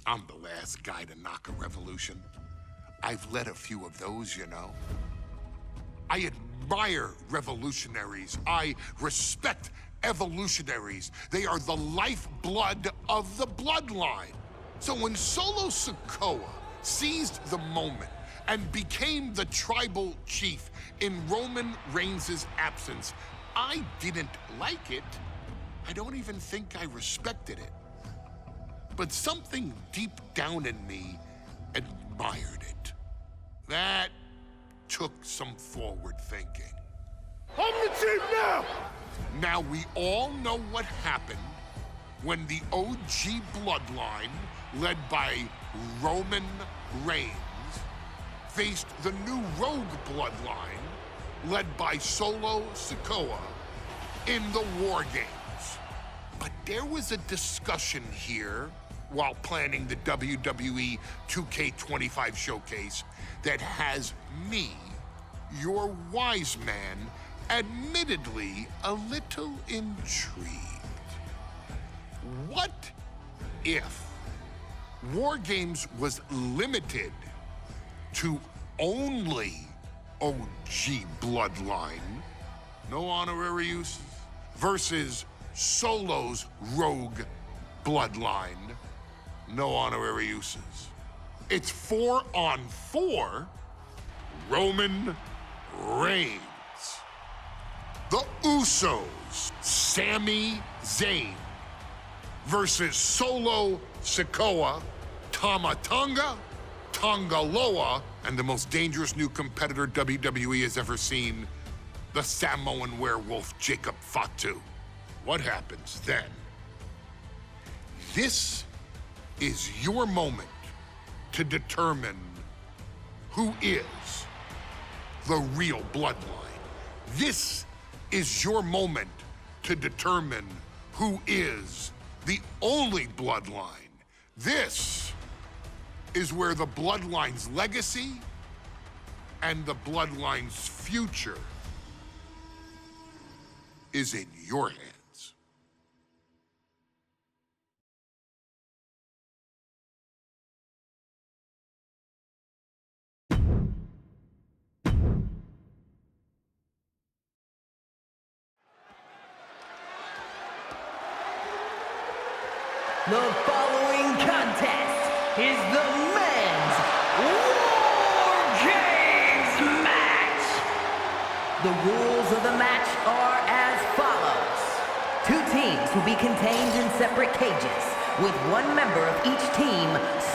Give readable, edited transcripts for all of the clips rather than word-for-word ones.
I'm the last guy to knock a revolution. I've led a few of those, you know. I admire revolutionaries. I respect evolutionaries. They are the lifeblood of the bloodline. So when Solo Sikoa seized the moment and became the tribal chief in Roman Reigns' absence, I didn't like it. I don't even think I respected it. But something deep down in me admired it. That took some forward thinking. I'm the chief now! Now we all know what happened when the OG bloodline, led by Roman Reigns, faced the new rogue bloodline, led by Solo Sikoa, in the WarGames. But there was a discussion here while planning the WWE 2K25 showcase that has me, your wise man, admittedly a little intrigued. What if WarGames was limited to only OG bloodline, no honorary uses, versus Solo's rogue bloodline, no honorary uses? It's 4-on-4 Roman Reigns. The Usos, Sami Zayn, versus Solo Sikoa, Tama Tonga, Tonga Loa, and the most dangerous new competitor WWE has ever seen, the Samoan werewolf Jacob Fatu. What happens then? This is your moment to determine who is the real bloodline. This is your moment to determine who is the only bloodline. This is where the bloodline's legacy and the bloodline's future is in your hands. The following contest is the men's WarGames match. The rules of the match are as follows. Two teams will be contained in separate cages, with one member of each team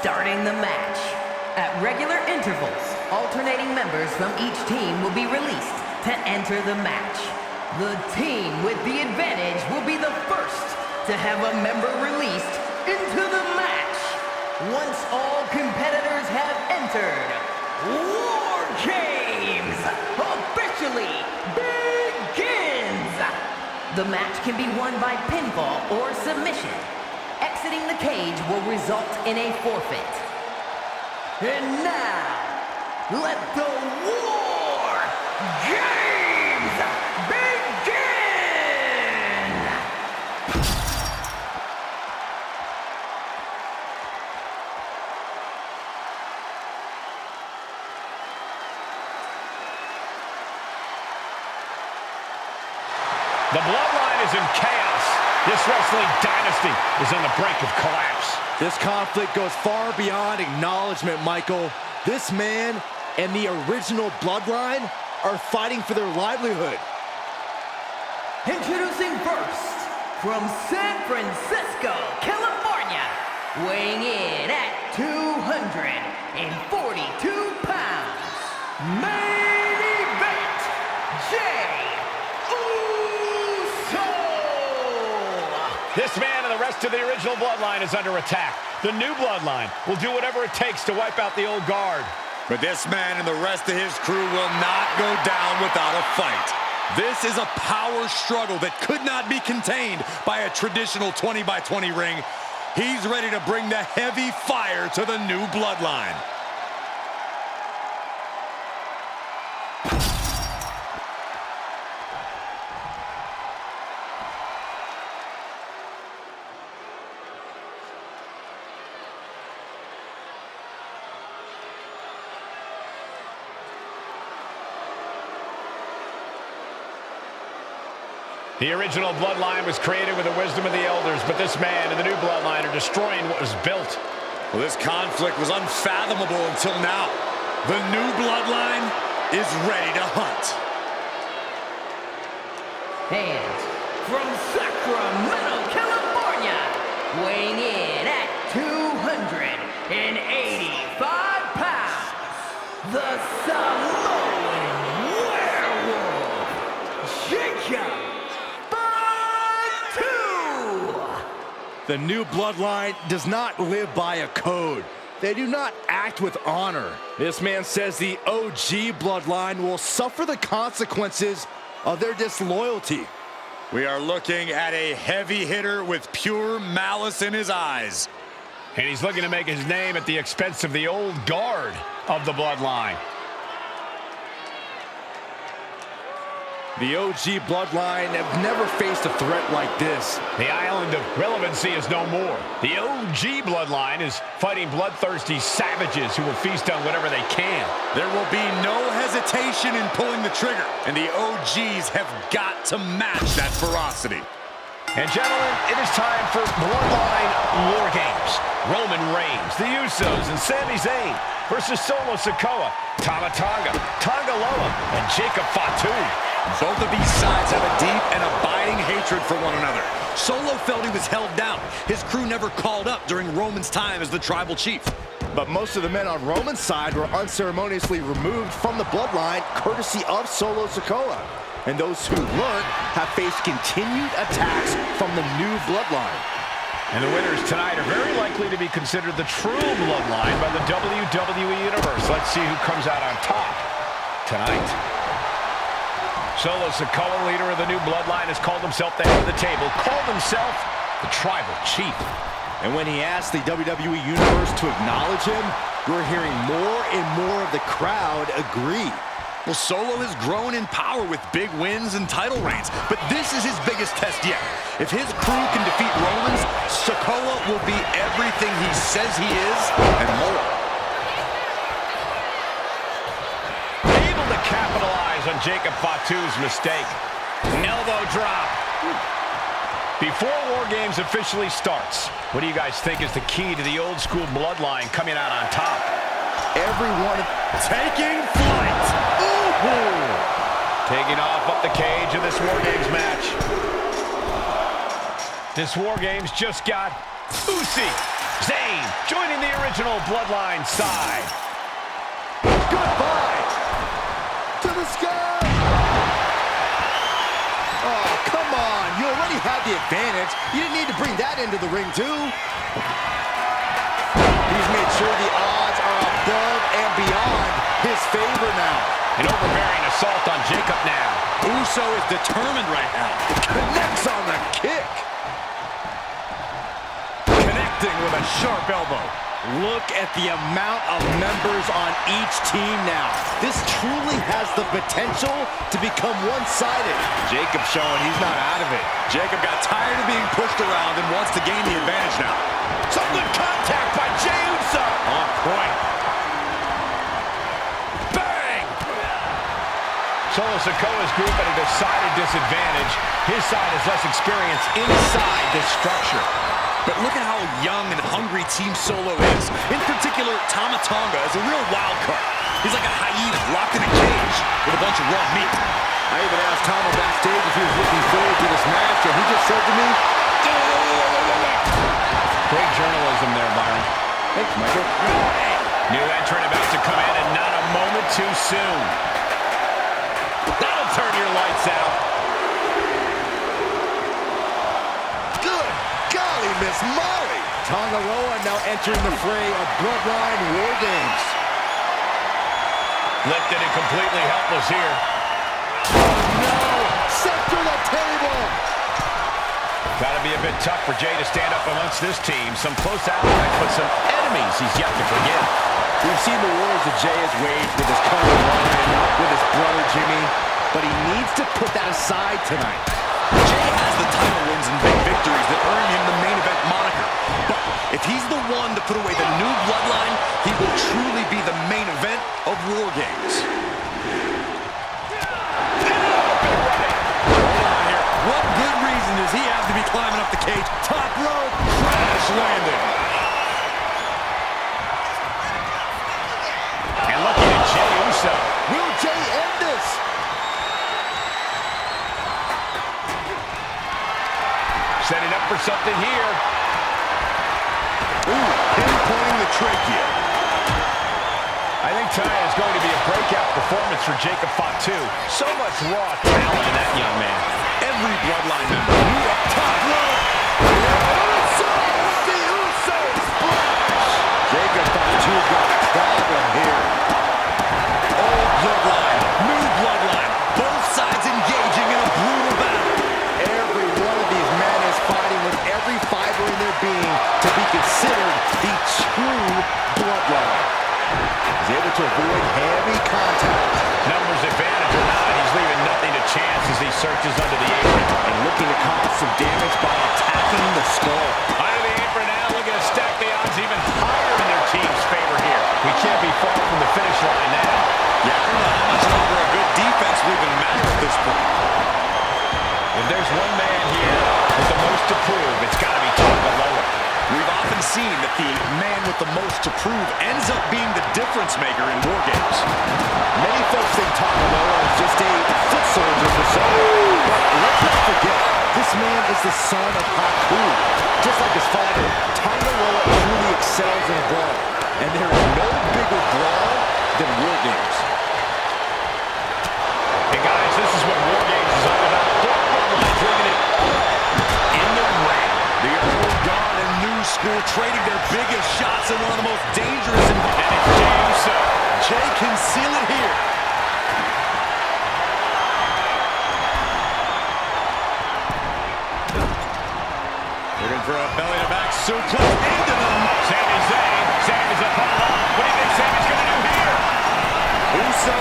starting the match. At regular intervals, alternating members from each team will be released to enter the match. The team with the advantage will be the first to have a member released into the match. Once all competitors have entered, WarGames officially begins. The match can be won by pinfall or submission. Exiting the cage will result in a forfeit. And now, let the WarGames begin! The bloodline is in chaos. This wrestling dynasty is on the brink of collapse. This conflict goes far beyond acknowledgement, Michael. This man and the original bloodline are fighting for their livelihood. Introducing first, from San Francisco, California, weighing in at 242 pounds, main event, Jay Uso! This man and the rest of the original bloodline is under attack. The new bloodline will do whatever it takes to wipe out the old guard. But this man and the rest of his crew will not go down without a fight. This is a power struggle that could not be contained by a traditional 20-by-20 ring. He's ready to bring the heavy fire to the new bloodline. The original Bloodline was created with the wisdom of the elders, but this man and the new Bloodline are destroying what was built. Well, this conflict was unfathomable until now. The new Bloodline is ready to hunt. And from Sacramento, California, weighing in at 285 pounds, the Samoan werewolf, Jacob. The new Bloodline does not live by a code. They do not act with honor. This man says the OG Bloodline will suffer the consequences of their disloyalty. We are looking at a heavy hitter with pure malice in his eyes. And he's looking to make his name at the expense of the old guard of the Bloodline. The OG Bloodline have never faced a threat like this. The island of relevancy is no more. The OG Bloodline is fighting bloodthirsty savages who will feast on whatever they can. There will be no hesitation in pulling the trigger, and the OGs have got to match that ferocity. And gentlemen, it is time for Bloodline WarGames. Roman Reigns, the Usos, and Sami Zayn versus Solo Sikoa, Tama Tonga, Tonga Loa, and Jacob Fatu. Both of these sides have a deep and abiding hatred for one another. Solo felt he was held down. His crew never called up during Roman's time as the tribal chief. But most of the men on Roman's side were unceremoniously removed from the Bloodline courtesy of Solo Sikoa. And those who weren't have faced continued attacks from the new Bloodline. And the winners tonight are very likely to be considered the true Bloodline by the WWE Universe. Let's see who comes out on top tonight. Solo Sikoa, leader of the new Bloodline, has called himself the head of the table, called himself the tribal chief. And when he asked the WWE Universe to acknowledge him, we're hearing more and more of the crowd agree. Well, Solo has grown in power with big wins and title reigns, but this is his biggest test yet. If his crew can defeat Roman's, Sikoa will be everything he says he is and more. Able to capitalize on Jacob Fatu's mistake. Elbow drop. Before WarGames officially starts, what do you guys think is the key to the old school Bloodline coming out on top? Everyone Taking flight. Ooh. Taking off up the cage of this WarGames match. This WarGames just got Usi. Zayn joining the original Bloodline side. goodbye to the sky. Oh, come on. You already had the advantage. You didn't need to bring that into the ring, too. He's made sure the odds are above and beyond his favor now. An overbearing assault on Jacob now. Uso is determined right now. Connects on the kick. Connecting with a sharp elbow. Look at the amount of members on each team now. This truly has the potential to become one-sided. Jacob showing he's not out of it. Jacob got tired of being pushed around and wants to gain the advantage now. Some good contact by Jey Uso. On point. Bang! Solo Sikoa's group at a decided disadvantage. His side has less experience inside this structure. But look at how young and hungry Team Solo is. In particular, Tama Tonga is a real wild card. He's like a hyena locked in a cage with a bunch of raw meat. I even asked Tama backstage if he was looking forward to this match, and he just said to me, Great journalism there, Byron. thanks, Michael. New entrant about to come in, and not a moment too soon. That'll turn your lights out. Miss Molly. Tonga Loa now entering the fray of Bloodline WarGames. Lifted and completely helpless here. Oh no! Set to the table! Gotta be a bit tough for Jey to stand up amongst this team. Some close allies, but some enemies he's yet to forgive. We've seen the wars that Jey has waged with his cousin Ryan, with his brother Jimmy, but he needs to put that aside tonight. Jey has the title wins and big victories that earn him the main event moniker. But if he's the one to put away the new Bloodline, he will truly be the main event of WarGames. Hold on here. What here. Ooh, pinpointing the trachea. I think tonight is going to be a breakout performance for Jacob Fatu. So much raw talent in that young man. Every Bloodline member. Ooh, up top rope. The Uso splash. Jacob Fatu got a problem here. Old Bloodline, new Bloodline. Both sides engaging in a brutal battle. Every one of these men is fighting with every fiber in their being to be considered the true Bloodline. He's able to avoid heavy contact. Numbers advantage or not, he's leaving nothing to chance as he searches under the apron. And looking to cause some damage by attacking the skull. Under the apron now, looking to stack the odds even higher in their team's favor here. We can't be far from the finish line now. Yeah, I don't know how much longer a good defense will even matter at this point. If there's one man here with the most to prove, it's got to be Tonga Loa. We've often seen that the man with the most to prove ends up being the difference maker in WarGames. Many folks think Tonga Loa is just a foot soldier for Solo. But let's not forget, this man is the son of Haku. Just like his father, Tonga Loa truly excels in a brawl. And there is no bigger brawl than WarGames. Hey guys, this is what WarGames is all about. Bloodline bringing it in the ring. The old guard and new school trading their biggest shots in one of the most dangerous environments. And it's Jey Uso. Jey can seal it here. Looking for a belly-to-back suplex into them. Sami Zayn. Sami's up on top. What do you think Sami's going to do here? Uso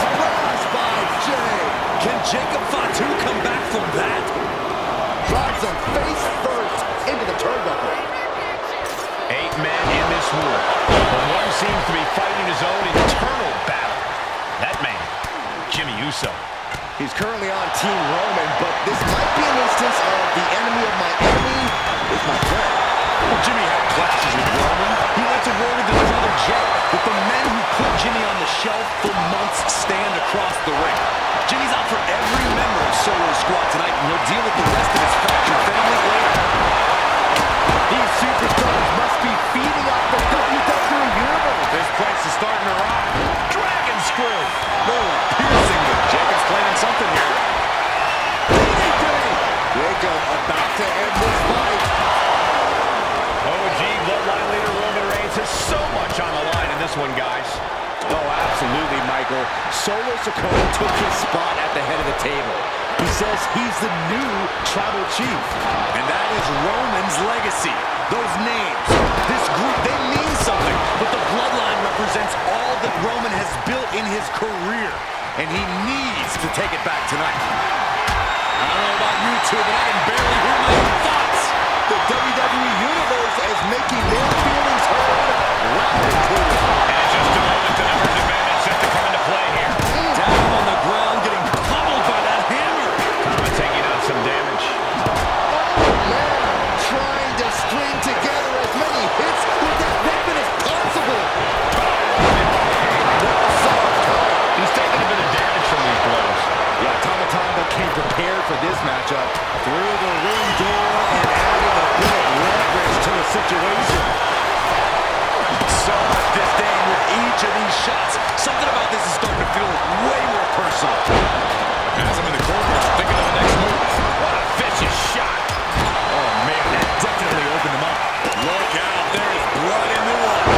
smashed by Jey. Can Jacob Fatu come back from that? Drives him face first into the turnbuckle. 8 men in this war, but one seems to be fighting his own internal battle. That man, Jimmy Uso. He's currently on Team Roman, but this might be an instance of the enemy of my enemy is my friend. Well, Jimmy had clashes with Roman. He went to war with his brother Jey. But the men who put Jimmy on the shelf for months stand across the ring. Jimmy's out for every member of Solo's squad tonight, and he'll deal with the rest of his fractured family later. These superstars must be feeding off the WWE Universe. This place is starting to rock. Dragon screw. Oh, piercing, but Jacob's planning something here. Jacob about to end this fight. OG Bloodline leader Roman Reigns has so much on the line in this one, guys. Oh, absolutely, Michael. Solo Sikoa took his spot at the head of the table. He says he's the new tribal chief. And that is Roman's legacy. Those names, this group, they mean something. But the Bloodline represents all that Roman has built in his career. And he needs to take it back tonight. I don't know about you two, but I can barely hear my own thoughts. The WWE Universe is making their feelings heard loud and clear. And in just a moment, the numbers advantage set to come into play here. Down on the ground, getting pummeled by that hammer. Kama taking on some damage. Man, trying to string together as many hits with that weapon as possible. He's taking a bit of damage from these blows. Yeah, Tama Tonga came prepared for this matchup. Through the ring door and adding a bit of leverage to the situation. So much disdain with each of these shots. Something about this is starting to feel way more personal. Has him in the corner, thinking of the next move. What a vicious shot. Oh, man, that definitely opened him up. Look out, there is blood in the water.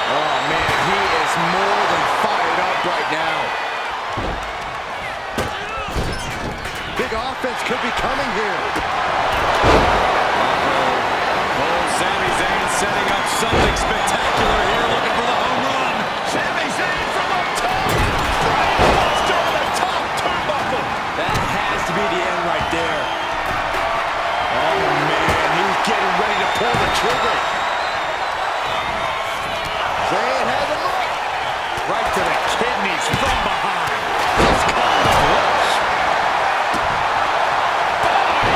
Oh, man, he is more than fired up right now. Big offense could be coming here. Sami Zayn setting up something spectacular here, looking for the home run. Sami Zayn from up top. Right monster on the top turnbuckle. That has to be the end right there. Oh, man, he's getting ready to pull the trigger. Zayn has him up. Right to the kidneys from behind. He's caught a flush.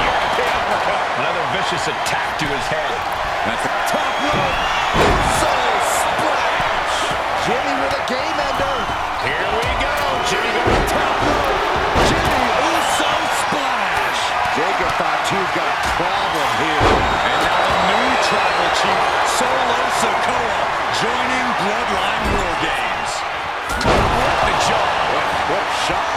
European uppercut. Another vicious attack to his head. That's the top rope. So splash. Jimmy with a game ender. Here we go. Jimmy going to top rope. Jimmy Uso splash. two's got a problem here. And now a new tribal chief, Solo Sikoa, joining Bloodline WarGames. What the jaw. What a shot.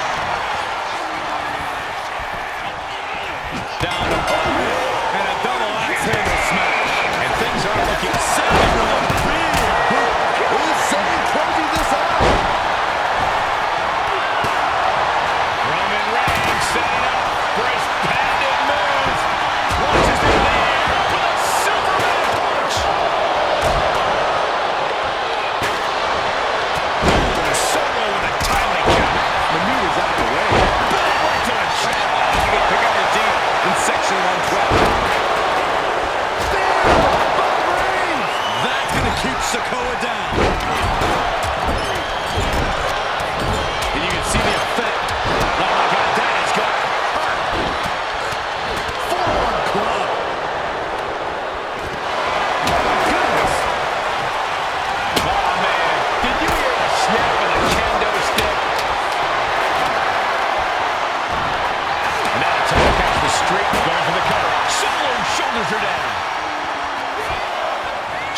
Down and a double axe handle smash. And things are looking set for the big boot. Who's saying closing this out? Roman Reigns setting up for his patented move. Launches into the air with a Superman punch. Solo with a timely counter. Maneuver's out of the way. Right to the chest. You can pick up your deep in section 112. That's going to keep Sikoa down. And you can see the effect. Oh my God, that is going to hurt. Forearm club. Goodness. Oh man, did you hear the snap of the kendo stick? And now Tom catches the streak, going for the cover. Solo shoulders her down.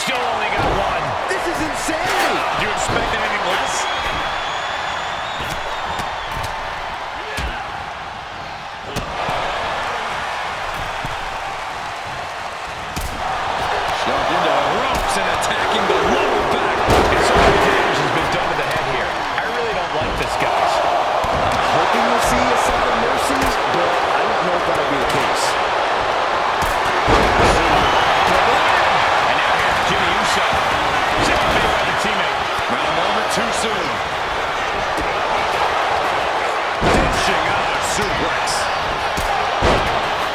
Still only got one. This is insanity. Do you expect anything less? Shoved into the ropes and attacking the lower back. And so much damage has been done to the head here. I really don't like this, guys. Hoping we'll see a sign of mercy, but I don't know if that'll be the case. And now here's Jimmy Uso. Second Mayweather teammate. Not a moment too soon. Dishing out a suplex.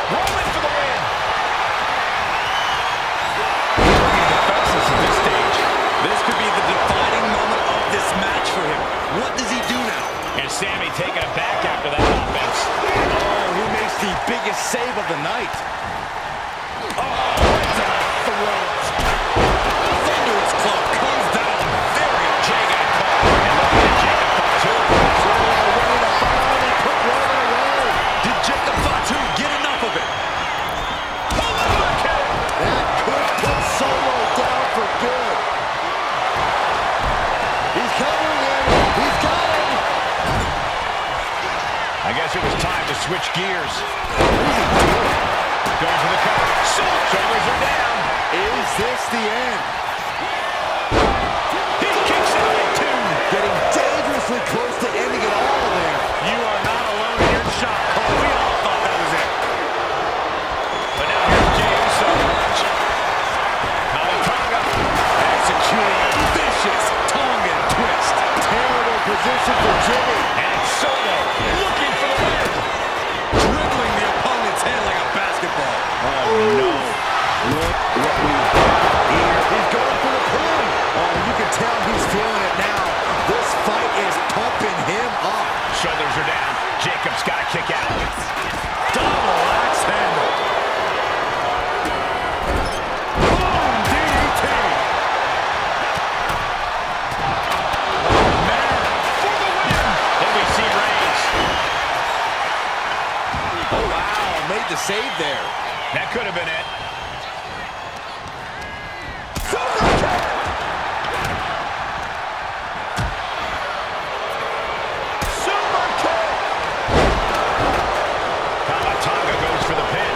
Roman for the win. Pretty defenseless at this stage. This could be the defining moment of this match for him. What does he do now? And Sammy taking it back after that offense. Oh, who makes the biggest save of the night? Oh, right to the throat. Thunderous club comes down. Very Jacob caught. And look at Jacob Fatu. Did Jacob Fatu get enough of it? That could put Solo down for good. He's covering him. He's got him. I guess it was time to switch gears. Going for the cover. Shoulders are down. Is this the end? He kicks out at two. Getting dangerously close to ending it all there. You are not alone in your shot, Cole. We all thought that was it. But now here's Jey Uso. Tonga Executing a vicious Tongan twist. Terrible position for Jimmy. and Solo looking for the win. Dribbling the opponent's head like a basketball. Oh, no. Look what we've got here. He's going for the pin. Oh, you can tell he's feeling it now. This fight is pumping him up. Shoulders are down. Jacob's got to kick out. Double axe handle. Boom, DDT. Oh, man. For the win. Then we see Reigns. Oh, wow. Made the save there. That could have been it. Tonga goes for the pin.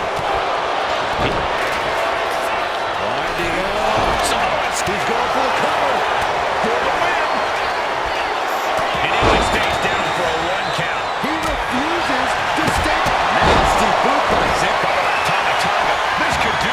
Winding up. He's going for the cover. For the win. And he stays down for a 1 count. He refuses to stay. Nasty boot by Zip. Tonga. This could do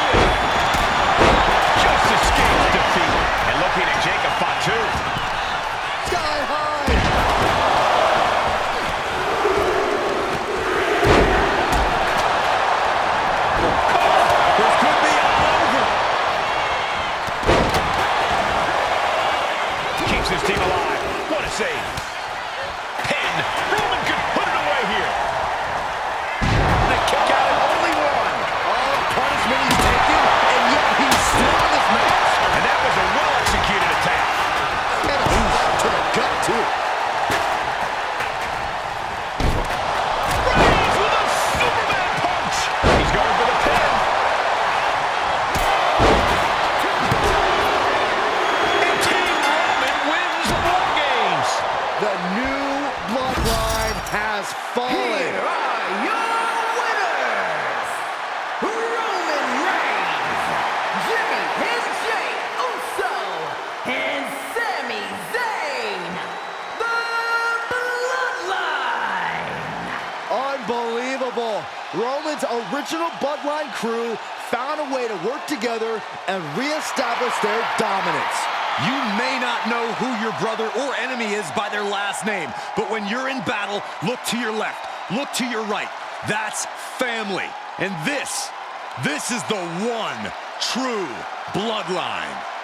original Bloodline crew found a way to work together and reestablish their dominance. You may not know who your brother or enemy is by their last name, but when you're in battle, look to your left, look to your right. That's family. And this is the one true Bloodline.